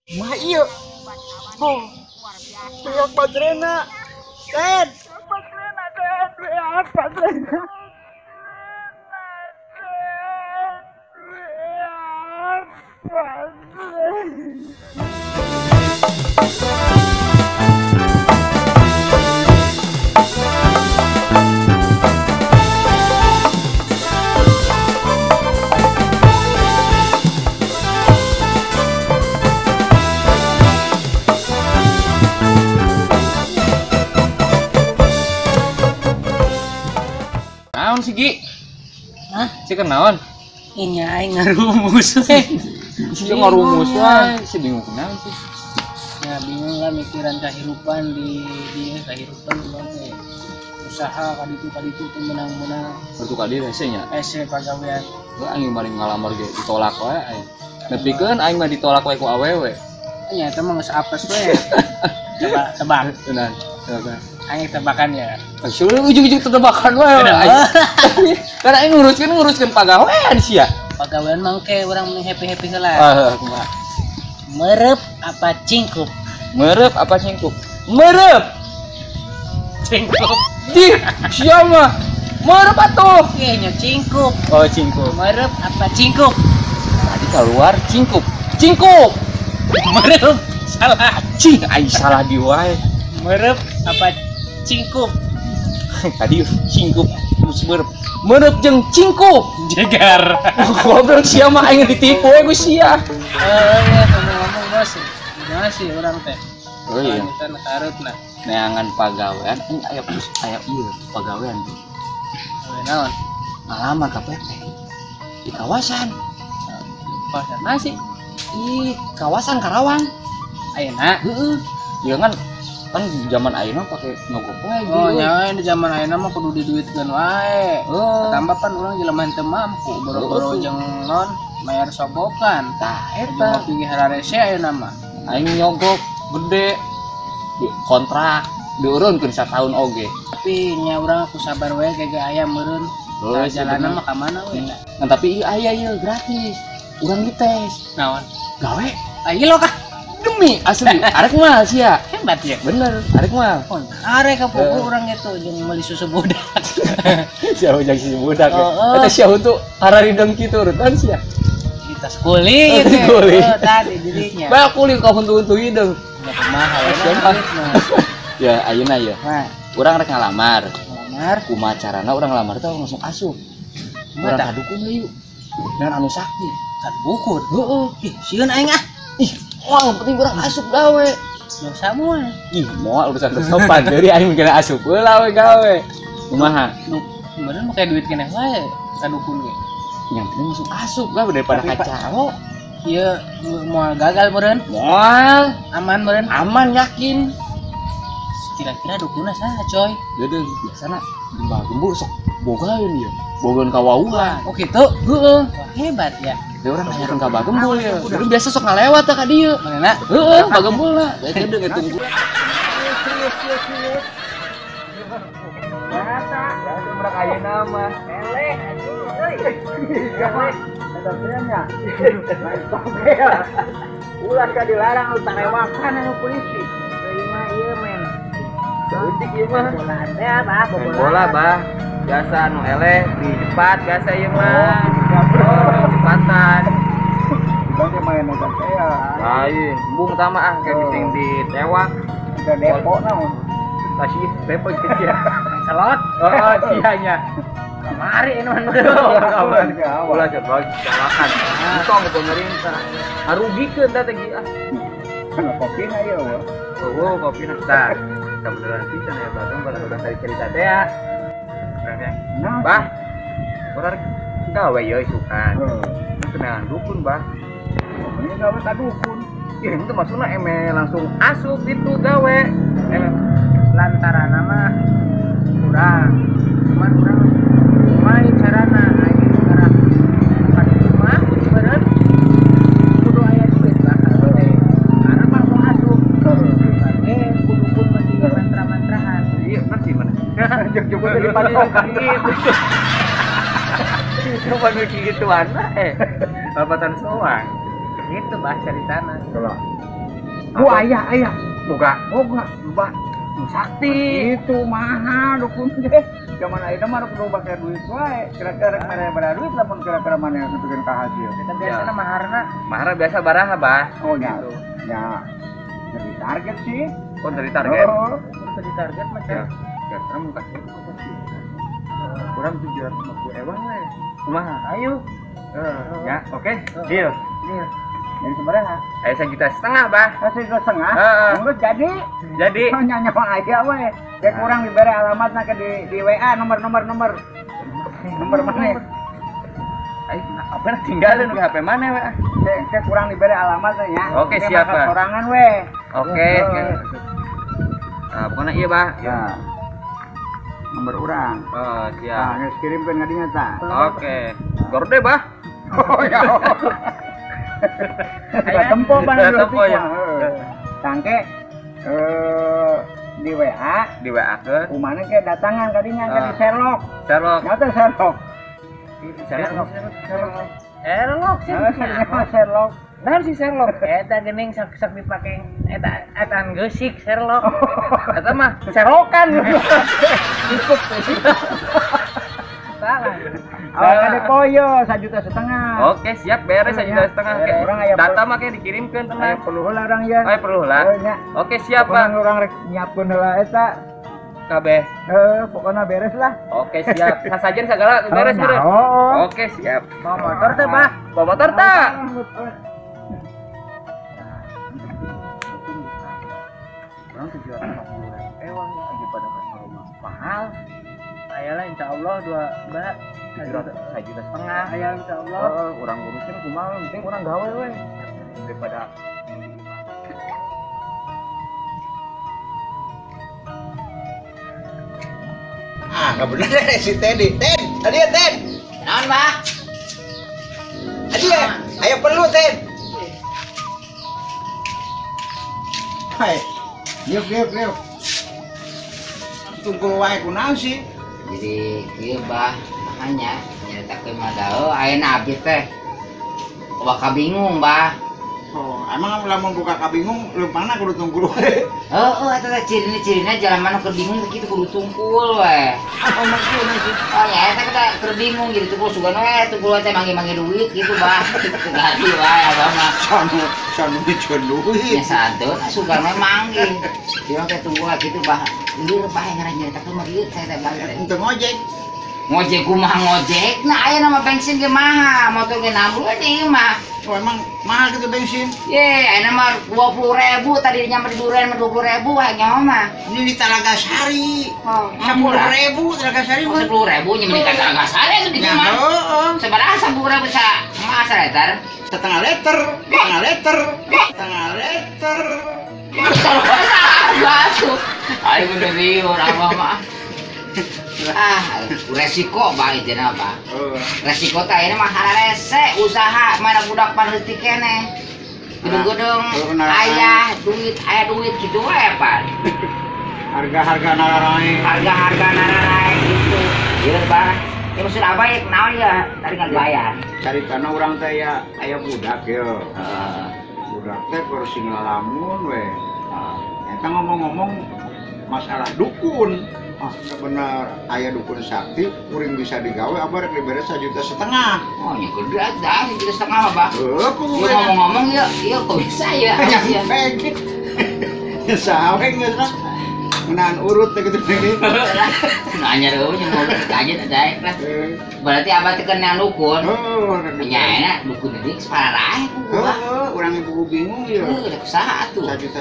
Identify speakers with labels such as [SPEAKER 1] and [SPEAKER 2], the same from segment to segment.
[SPEAKER 1] Mah iya. Oh, pihak Padrena. Ted. Padrena, Ted. Pihak Padrena.
[SPEAKER 2] Naon sih Gi?
[SPEAKER 3] Hah?
[SPEAKER 2] Si kenaon?
[SPEAKER 3] Ini aing ngarumus.
[SPEAKER 2] Si ngarumus wae, si bingung kenaon sih.
[SPEAKER 3] Ya bingung lah mikiran kehidupan di kehidupan teh usaha kaditu teh menang-menang.
[SPEAKER 2] Bertu kali resenya.
[SPEAKER 3] Ese pagawean.
[SPEAKER 2] Gua aing bari ngalamar ge ditolak wae aing. Nepikeun aing mah ditolak wae ku awewe.
[SPEAKER 3] Nya eta mah geus apes we. Coba tebak.
[SPEAKER 2] Tenan. Tenan.
[SPEAKER 3] Aing tebakan ya.
[SPEAKER 2] Sudah ujung-ujung tebakan wae. Karena aing nguruskeun pagawean sia.
[SPEAKER 3] Pagawean mangke urang mending happy-happy heula.
[SPEAKER 2] Kumaha?
[SPEAKER 3] Merep apa cingkup?
[SPEAKER 2] Merep apa cingkup? Merep.
[SPEAKER 3] Cingkup.
[SPEAKER 2] Di, sia mah. Merep atuh.
[SPEAKER 3] Kayaknya cingkup.
[SPEAKER 2] Oh, cingkup.
[SPEAKER 3] Merep apa cingkup?
[SPEAKER 2] Tadi keluar cingkup. Cingkup.
[SPEAKER 3] Merep. Salah.
[SPEAKER 2] Cing, aing salah di wae.
[SPEAKER 3] Merep apa cingkup?
[SPEAKER 2] Tadi cingkup terus merep. Merep jeung cingkup.
[SPEAKER 3] Jegar.
[SPEAKER 2] Goblok sia mah aing ditipu we ku sia.
[SPEAKER 3] Ya ngomong masih orang teh.
[SPEAKER 2] Oh iya.
[SPEAKER 3] Kita nakareutna.
[SPEAKER 2] Neangan pagawean ini aya ieu pagawean.
[SPEAKER 3] Naon?
[SPEAKER 2] Ngalamar ka PT di kawasan.
[SPEAKER 3] Kawasan nasi.
[SPEAKER 2] Di kawasan Karawang.
[SPEAKER 3] Ayeuna.
[SPEAKER 2] Heeh. Ieu kan zaman ayeuna pake nyogok wae gitu.
[SPEAKER 3] Oh nya di zaman ayeuna mah kudu diduitkeun wae. Tambah pan urang jelema teu mampu boro-boro jeung non mayar sogokan.
[SPEAKER 2] Tah
[SPEAKER 3] Eta
[SPEAKER 2] eta
[SPEAKER 3] pinggih hararese ayeuna mah.
[SPEAKER 2] aing nyogok gede di kontrak diurunkeun sataun oge.
[SPEAKER 3] Tapi nya urang aku sabar wae gege aya meureun. Jalanna mah ka mana we?
[SPEAKER 2] Nah, tapi aya ieu gratis. Urang dites.
[SPEAKER 3] Naon?
[SPEAKER 2] Gawe
[SPEAKER 3] Ayo lo kah?
[SPEAKER 2] demi asli arek mah sia.
[SPEAKER 3] Hebat ya.
[SPEAKER 2] Bener, arek mah.
[SPEAKER 3] Oh, arek ka pokok urang itu jeung meuli susu budak.
[SPEAKER 2] Sia ujang si budak.
[SPEAKER 3] Oh.
[SPEAKER 2] Eta sia untuk hararideng kitu urutan sia.
[SPEAKER 3] Di tas kuli gitu.
[SPEAKER 2] Kuli.
[SPEAKER 3] Oh, tadi jadinya.
[SPEAKER 2] Bae kulit ka huntu-huntu hideung.
[SPEAKER 3] Mahal
[SPEAKER 2] Ya ayeuna ya.
[SPEAKER 3] Nah,
[SPEAKER 2] Urang rek ngalamar.
[SPEAKER 3] lamar
[SPEAKER 2] Kumaha carana urang ngalamar teh langsung asup. Urang
[SPEAKER 3] mata
[SPEAKER 2] kadukun ieu. Dan anu sakti.
[SPEAKER 3] kan bukur.
[SPEAKER 2] Heeh.
[SPEAKER 3] Ih, sieun aing ah.
[SPEAKER 2] Ih, wah penting urang asup gawe.
[SPEAKER 3] Dosa moal.
[SPEAKER 2] Ih, moal urusan tersopan. Jadi aing mikirna asup heula we gawe. Kumaha?
[SPEAKER 3] Nu beneran make duit keneh wae kadukun ge.
[SPEAKER 2] Yang penting langsung asup gawe daripada
[SPEAKER 3] Tapi, Pak,
[SPEAKER 2] kacau.
[SPEAKER 3] Ieu moal gagal meureun.
[SPEAKER 2] Moal
[SPEAKER 3] Aman meureun.
[SPEAKER 2] aman yakin.
[SPEAKER 3] Kira-kira dukunna saha, coy?
[SPEAKER 2] Jadi biasana gembal gembul sok bogaeun ieu. Bogaeun ka wawuhan.
[SPEAKER 3] Oh gitu.
[SPEAKER 2] Heeh.
[SPEAKER 3] Wah, hebat ya.
[SPEAKER 2] Dia orang nanyakeun ka bagembul ya. Jadi biasa sok ngalewat teh ka dieu.
[SPEAKER 3] Manehna?
[SPEAKER 2] Heeh, bagembulna. Eta deung tunggu.
[SPEAKER 1] Biasa, ya udah ayeuna mah. Eleh anjing euy. Eta trennya. Main toge ya. Ulah ka dilarang lu tarewakan anu polisi. Teuing mah ieu men. Seutik ieu mah. Bola teh bah,
[SPEAKER 4] bola bah biasa anu eleh di cepat biasa ieu mah cepatan
[SPEAKER 1] Bang main nonton saya.
[SPEAKER 4] lain embung tama ah kayak bising ditewak
[SPEAKER 1] Ada depo naon.
[SPEAKER 4] kasih depo gitu ya
[SPEAKER 3] Celot.
[SPEAKER 4] oh sianya
[SPEAKER 3] Kamari ini mah.
[SPEAKER 4] kawan bola cepat cewakan utang ke pemerintah harugikeun teh teh ah
[SPEAKER 1] Kana kopina ieu.
[SPEAKER 4] oh kopi nah kebetulan pisan ya Batung pada udah tadi cerita teh ya
[SPEAKER 1] Nah,
[SPEAKER 4] bah orang gawe ya isukan
[SPEAKER 1] heeh.
[SPEAKER 4] kenalan dukun bah
[SPEAKER 1] Ini gawe ka dukun.
[SPEAKER 4] ya itu maksudnya eme langsung asup itu gawe
[SPEAKER 3] Lantaran nama kurang. Cuman kurang main carana aing ngarah pada rumah beureun kudu aya duit lah. Karena langsung asup. Kudu-kudu menjiga mantra-mantrahan.
[SPEAKER 4] iya nasi mana
[SPEAKER 1] Jog-jogan dari pasokan.
[SPEAKER 4] gitu cuma mikir gituan lah babatan soang
[SPEAKER 3] Gitu bah ceritana.
[SPEAKER 1] Kalau Oh ayah.
[SPEAKER 2] Boga.
[SPEAKER 1] Bah.
[SPEAKER 2] Sakti.
[SPEAKER 1] Itu mahal dukun deh. Zaman ayeuna mah kudu pakai duit wae. Kira-kira mana baraha duit lamun kira-kira mana yang nepikeun ka hasil.
[SPEAKER 3] Kita biasanya maharna.
[SPEAKER 4] Mahar biasa baraha, Bah.
[SPEAKER 1] Oh ya. Ya. Jadi target sih.
[SPEAKER 4] Oh, dari target.
[SPEAKER 1] Oh.
[SPEAKER 3] Terus di target mah
[SPEAKER 4] Ya.
[SPEAKER 3] Cak.
[SPEAKER 4] Ya, sekarang muka
[SPEAKER 1] Kurang 750 ewan we.
[SPEAKER 4] kumaha?
[SPEAKER 3] Ayo.
[SPEAKER 4] Ya, oke. Deal.
[SPEAKER 1] Jadi sebenarnya
[SPEAKER 4] Ayo 1,5 juta, Bah.
[SPEAKER 1] kasih ke setengah.
[SPEAKER 4] Heeh.
[SPEAKER 1] Menurut jadi
[SPEAKER 4] Jadi,
[SPEAKER 1] nyanyi aja we. Kayak kurang diberi alamatnya ke di WA nomor. Nomor mana?
[SPEAKER 4] ayo apa tinggalin ke HP mana, Bah?
[SPEAKER 1] Kayak kurang diberi alamatnya ya.
[SPEAKER 4] Oke,
[SPEAKER 1] Kayak
[SPEAKER 4] siap,
[SPEAKER 1] makan
[SPEAKER 4] Pak.
[SPEAKER 1] sorangan we.
[SPEAKER 4] Oke. Nah, pokoknya iya, Bah.
[SPEAKER 1] Ya. Nomor orang.
[SPEAKER 4] Oh,
[SPEAKER 1] Nah,
[SPEAKER 4] siap.
[SPEAKER 1] geus kirimkeun ngadinya tah.
[SPEAKER 4] Oke. Gorde, Bah.
[SPEAKER 1] Oh ya. Sudah tempo bang.
[SPEAKER 4] Tempo ya.
[SPEAKER 1] Tangke di WA,
[SPEAKER 4] Di WA ke
[SPEAKER 1] kumana ke datangan kadinya ke di Sherlock.
[SPEAKER 4] Sherlock.
[SPEAKER 1] Nyata Sherlock.
[SPEAKER 4] Sherlock.
[SPEAKER 3] Sherlock sih.
[SPEAKER 1] Sherlock.
[SPEAKER 3] Nah si Sherlock. Eta geuning sak dipake eta geusik Sherlock.
[SPEAKER 4] Eta mah
[SPEAKER 1] Sherlockan. Cukup sih.
[SPEAKER 3] Salah.
[SPEAKER 1] Awak ada koyo 1,5 juta.
[SPEAKER 4] Oke, siap beres 1,5 juta. Oke.
[SPEAKER 1] Orang aya
[SPEAKER 4] Data mah kayak dikirimkeun
[SPEAKER 1] Aya
[SPEAKER 4] tenang.
[SPEAKER 1] perlu heula orang ya.
[SPEAKER 4] Ayo perlu lah.
[SPEAKER 1] nya.
[SPEAKER 4] Oke, siap,
[SPEAKER 1] Pokoknya
[SPEAKER 4] Pak.
[SPEAKER 1] orang rek nyiapkeun heula eta.
[SPEAKER 4] Kabeh.
[SPEAKER 1] Pokoknya beres lah.
[SPEAKER 4] Oke, siap. Sasajen segala beres, Bro.
[SPEAKER 1] Oh.
[SPEAKER 4] Oke, siap.
[SPEAKER 3] Bawa motor teh, Bah.
[SPEAKER 4] Bawa motor tak?
[SPEAKER 1] Orang 750 ewan lagi pada rumah mahal.
[SPEAKER 3] Ayolah insyaallah 2 Mbak.
[SPEAKER 4] 1,5 juta.
[SPEAKER 3] Ayo insyaallah.
[SPEAKER 1] Orang ngurusin kumaha penting orang gawe we.
[SPEAKER 4] Daripada
[SPEAKER 5] Nggak bener deh si Teddy. Ted, tadi ya Ted.
[SPEAKER 3] Naon, Bah?
[SPEAKER 5] Tadi ya, ayo perlu Ted. Hai, liuk. Tunggu wae kunaon sih?
[SPEAKER 6] Jadi ieu bah makanya nyaritakeun mah daeu ayeuna abdi teh bakal bingung bah.
[SPEAKER 5] Oh, emang lamun buka kabingung, lu mana kudu tunggu wae.
[SPEAKER 6] Oh eta teh ciri-cirina jalan mana keur bingung kitu kudu tungkul we.
[SPEAKER 5] Oh, maksudna sih.
[SPEAKER 6] Oh ya eta kita keur bingung jadi tungkul sugan we tungkul teh mangge-mangge duit gitu bah. Ganti wae abah mah.
[SPEAKER 5] Sanu dijual duit.
[SPEAKER 6] Ya santun sugan we mangge. Dia teh tungkul gitu bah. Lieur bah ngaran nyaritakeun mah ieu saya teh balik.
[SPEAKER 5] Untuk ngojek.
[SPEAKER 6] Ngojek kumaha ngojek? Nah ayeuna mah bensin ge mahal, motor ge 60 deui mah.
[SPEAKER 5] Oh, emang mahal gitu bensin.
[SPEAKER 6] Ye, ayeuna mah 20.000 tadi nyampe di Duren mah 20.000 hanya mah.
[SPEAKER 5] Ini di Talaga Sari.
[SPEAKER 6] Oh,
[SPEAKER 5] 10.000 Talaga Sari mah.
[SPEAKER 6] 10.000 nya mending kata enggak sare itu di mah.
[SPEAKER 5] Heeh.
[SPEAKER 6] Sabaraha 10.000 sa masa letter.
[SPEAKER 5] Setengah liter.
[SPEAKER 6] Batu. Ayo bener liur abah mah. Resiko bah itu apa? Resiko teh ini mah rese usaha mana budak paneutik keneh. Gedung-gedung aya duit gitu we Pak.
[SPEAKER 5] Harga-harga nararai.
[SPEAKER 6] Harga gitu. Ieu bah. Ya maksud apa ya naon ya tadi ngan bayar.
[SPEAKER 5] Cari tanah orang teh ya aya budak ya.
[SPEAKER 6] Heeh.
[SPEAKER 5] Budak teh kursi ngalamun we. Eta ngomong-ngomong masalah dukun. Bener aya dukun sakti kuring bisa digawe apa rek diberes 1,5 juta.
[SPEAKER 6] Oh nya gede dah 1,5 juta mah bah.
[SPEAKER 5] Heuh,
[SPEAKER 6] Ya ngomong-ngomong ya kok bisa ya.
[SPEAKER 5] ya pegit. Sawe geus lah. Menahan urut teh gitu ini.
[SPEAKER 6] Nanya dulu nya mau aja daek lah. Berarti abah teh kenal dukun.
[SPEAKER 5] Oh,
[SPEAKER 6] Nya enak dukun deui sapararae ku bah.
[SPEAKER 5] urang ibu bingung ya.
[SPEAKER 6] Udah kusaha atuh.
[SPEAKER 5] 1,5 juta.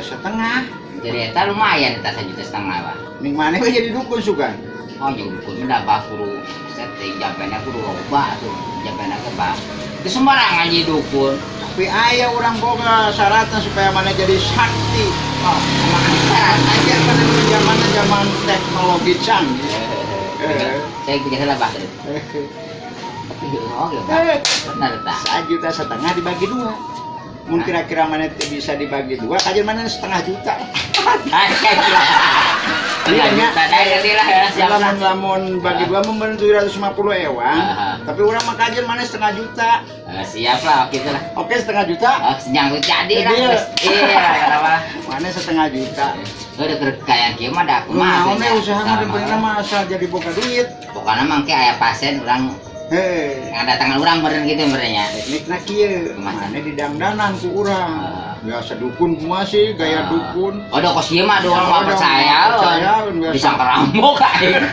[SPEAKER 6] Jadi eta lumayan eta 1,5 juta bah.
[SPEAKER 5] Ning maneh we jadi dukun sugan.
[SPEAKER 6] Oh nya dukun udah bah kudu setting jampena kudu loba atuh. Jampena ke bah. Teu sembarangan jadi dukun.
[SPEAKER 5] Tapi aya urang boga syaratna supaya mana jadi sakti.
[SPEAKER 6] Oh, makanya syarat
[SPEAKER 5] Aja pada zaman teknologi canggih.
[SPEAKER 6] saya punya salah bah. Oh, ya bah. Benar tak?
[SPEAKER 5] 1,5 juta dibagi 2. Mun kira-kira mana bisa dibagi 2, kajian mana 1,5 juta. Iya nya. Lamun bagi 2 memberi 750 ewan. Tapi urang mah kajian mana 1,5 juta.
[SPEAKER 6] Siap lah, oke lah.
[SPEAKER 5] Oke 1,5 juta.
[SPEAKER 6] Senyang jadi lah. Iya, kenapa?
[SPEAKER 5] mana 1,5 juta.
[SPEAKER 6] Udah kayak kieu mah da
[SPEAKER 5] Kumaha we usaha mah dibeli mah asal jadi boga duit.
[SPEAKER 6] Pokoknya mangke aya pasien urang
[SPEAKER 5] Heh,
[SPEAKER 6] ngadatangan urang beureun kitu beurenya.
[SPEAKER 5] teknikna kieu. Mana didangdanan ku urang. Biasa dukun kumaha sih gaya dukun.
[SPEAKER 6] Oh, da kos ieu mah doang mah percaya. Bisa ngerampok aing.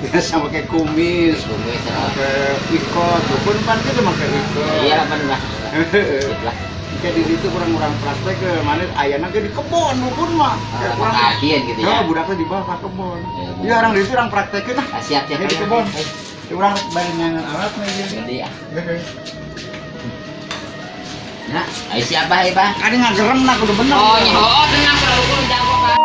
[SPEAKER 5] Biasa pakai kumis, pakai ikot, dukun kan kita pakai ikot.
[SPEAKER 6] Iya bener.
[SPEAKER 5] Jadi itu kurang-kurang praktek ke mana ayana ke di kebon dukun mah. Kurang
[SPEAKER 6] Kakian gitu ya.
[SPEAKER 5] ya budaknya di bawah kebon. Ya orang di situ orang praktekin lah.
[SPEAKER 6] Siap ya
[SPEAKER 5] Di kebon. Orang balik nyangan alat nih dia.
[SPEAKER 6] Jadi ya. Nah, ayo siapa ya, Pak?
[SPEAKER 5] Ada ngagerem nak udah bener.
[SPEAKER 6] Oh, tenang kalau ukur jago, Pak.